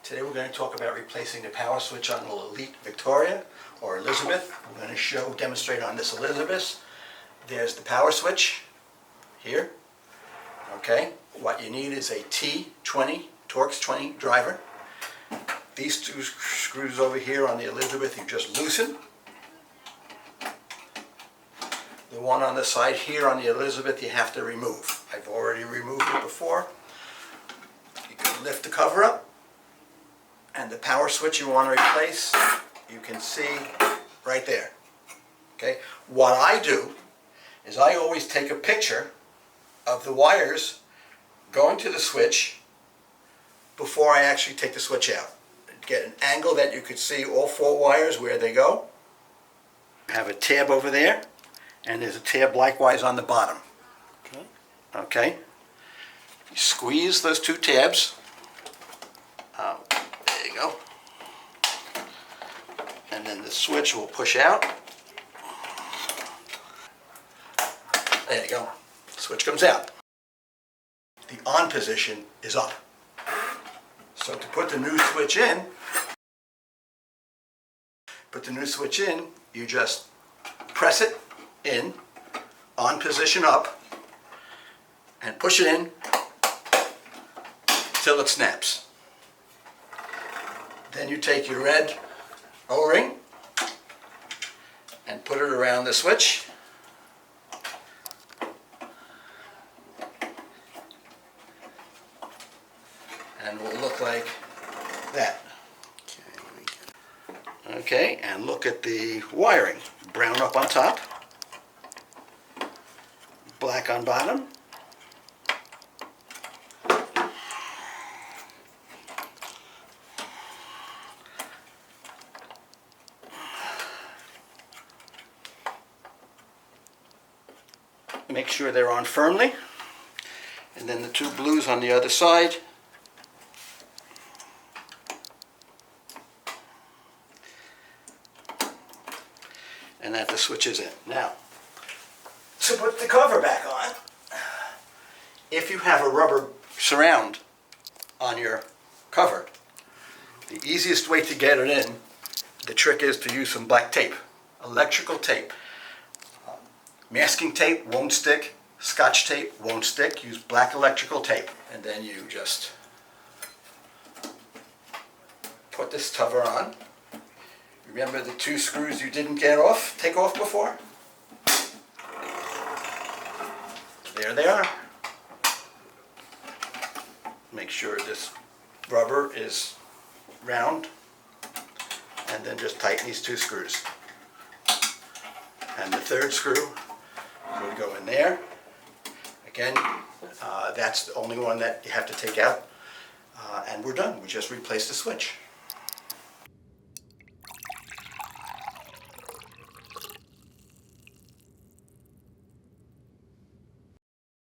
Today we're going to talk about replacing the power switch on the Lelit Victoria or Elizabeth. We're going to demonstrate on this Elizabeth. There's the power switch here. Okay, what you need is a T20, Torx 20 driver. These two screws over here on the Elizabeth you just loosen. The one on the side here on the Elizabeth you have to remove. I've already removed it before. You can lift the cover up. And the power switch you want to replace, you can see right there. Okay? What I do is I always take a picture of the wires going to the switch before I actually take the switch out. Get an angle that you could see all four wires where they go. I have a tab over there, and there's a tab likewise on the bottom. Okay? You squeeze those two tabs. There you go. And then the switch will push out. There you go. Switch comes out. The on position is up. So to put the new switch in, you just press it in, on position up, and push it in till it snaps. Then you take your red O-ring and put it around the switch. And it will look like that. Okay, and look at the wiring. Brown up on top, black on bottom. Make sure they're on firmly, and then the two blues on the other side. And that the switch is in. Now, to put the cover back on, if you have a rubber surround on your cover, the easiest way to get it in, the trick is to use some black tape, electrical tape. Masking tape won't stick, Scotch tape won't stick, use black electrical tape. And then you just put this cover on. Remember the two screws you didn't take off before? There they are. Make sure this rubber is round, and then just tighten these two screws. And the third screw would go in there. Again, that's the only one that you have to take out. And we're done. We just replaced the switch.